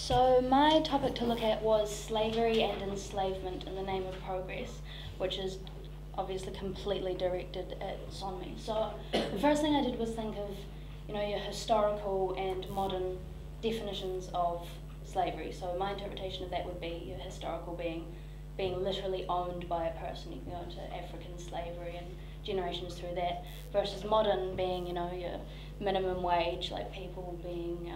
So my topic to look at was slavery and enslavement in the name of progress, which is obviously completely directed at Sonmi. So the first thing I did was think of, your historical and modern definitions of slavery. So my interpretation of that would be your historical being literally owned by a person. You can go into African slavery and generations through that, versus modern being, your minimum wage, like people being,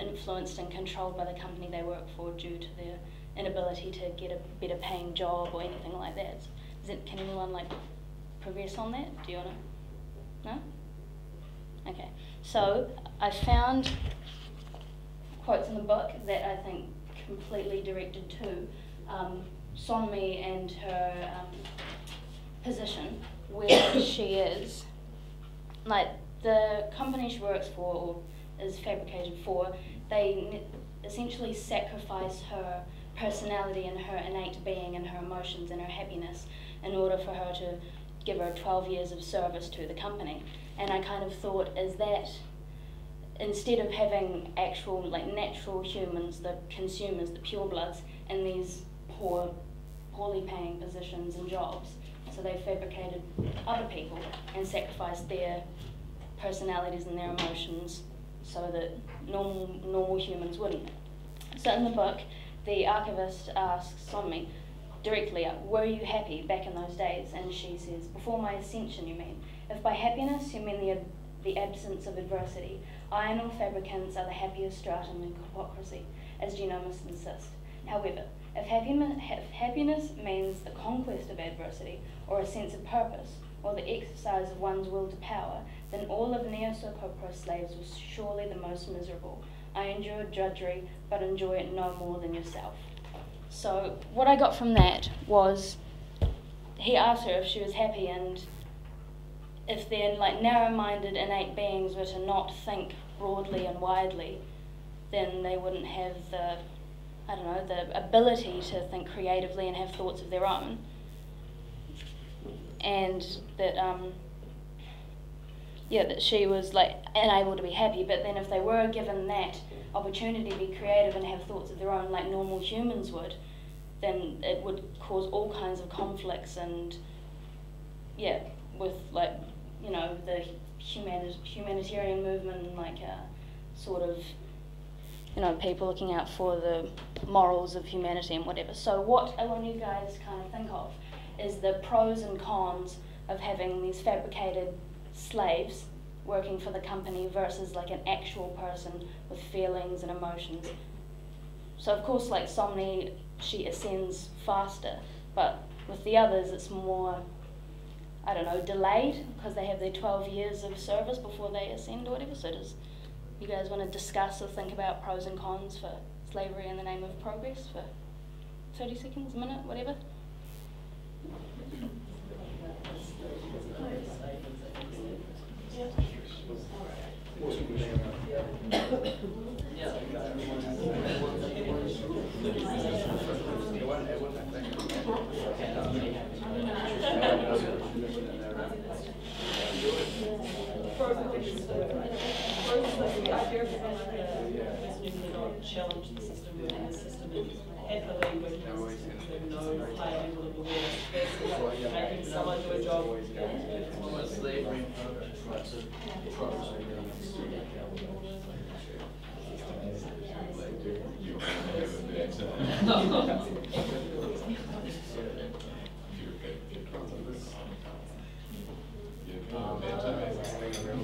influenced and controlled by the company they work for due to their inability to get a better paying job or anything like that. Can anyone progress on that? Do you want to? No? Okay. So I found quotes in the book that I think completely directed to Sonmi and her position, where she is, the company she works for or is fabricated for, they essentially sacrifice her personality and her innate being and her emotions and her happiness in order for her to give her 12 years of service to the company. And I kind of thought, is that, instead of having actual natural humans, the consumers, the purebloods, in these poorly paying positions and jobs, so they fabricated other people and sacrificed their personalities and their emotions so that normal humans wouldn't. So in the book, the archivist asks Sonmi directly, were you happy back in those days? And she says, before my ascension, you mean? If by happiness you mean the absence of adversity, iron ore fabricants are the happiest stratum in hypocrisy, as genomists insist. However, if happiness means the conquest of adversity, or a sense of purpose, or the exercise of one's will to power, then all of neo-socorro slaves were surely the most miserable. I endured drudgery, but enjoy it no more than yourself. So what I got from that was, he asked her if she was happy, and if their narrow-minded innate beings were to not think broadly and widely, then they wouldn't have the ability to think creatively and have thoughts of their own. And that that she was unable to be happy, but then if they were given that opportunity to be creative and have thoughts of their own like normal humans would, then it would cause all kinds of conflicts and with the humanitarian movement and people looking out for the morals of humanity and whatever. So what I want you guys kind of think of is the pros and cons of having these fabricated slaves working for the company versus an actual person with feelings and emotions. So of course Sonmi, she ascends faster, but with the others it's more, delayed, because they have their 12 years of service before they ascend or whatever. So does you guys want to discuss or think about pros and cons for slavery in the name of progress for 30 seconds, a minute, whatever? Challenge the system within the system and happily working in the system with no high level of awareness. Making someone do a job. Slavery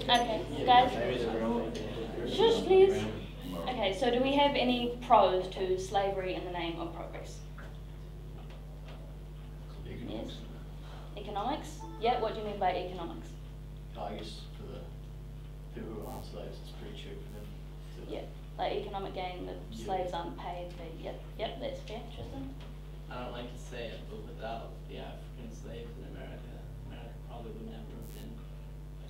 Okay, guys. Shush, please. Okay, so do we have any pros to slavery in the name of progress? Yes. Economics? Yeah, what do you mean by economics? I guess for the people who aren't slaves, it's pretty cheap for them. Economic gain, the slaves aren't paid. Yep, that's fair, Tristan. I don't like to say it, but without the African slaves in America, America probably wouldn't have been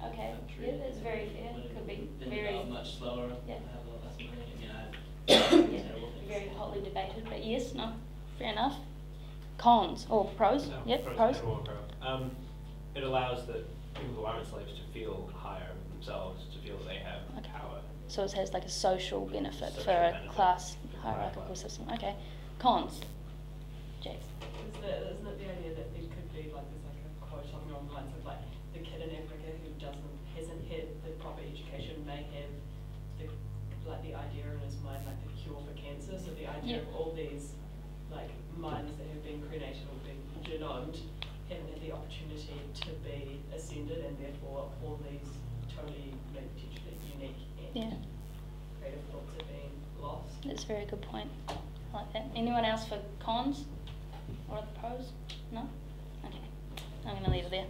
okay, yeah, that's very fair. Could be very much slower. Yeah. Have a lot less money. Very hotly debated, but yes, no, fair enough. Cons or pros? No, Yep, pros. It allows the people who aren't slaves to feel higher themselves, to feel that they have power So it has like a social benefit Social for a benefit. class hierarchical system. Okay. Cons. Jax. Isn't it the idea that there could be like there's like a quote something along the lines of like the kid in Africa who hasn't had the proper education may have the idea in his mind like the cure for cancer. So the idea of all these like minds that have been cremated or been genomed haven't had the opportunity to be ascended, and therefore all these totally potentially unique and creative thoughts are being lost. That's a very good point. I like that. Anyone else for cons or the pros? No? Okay. I'm going to leave it there.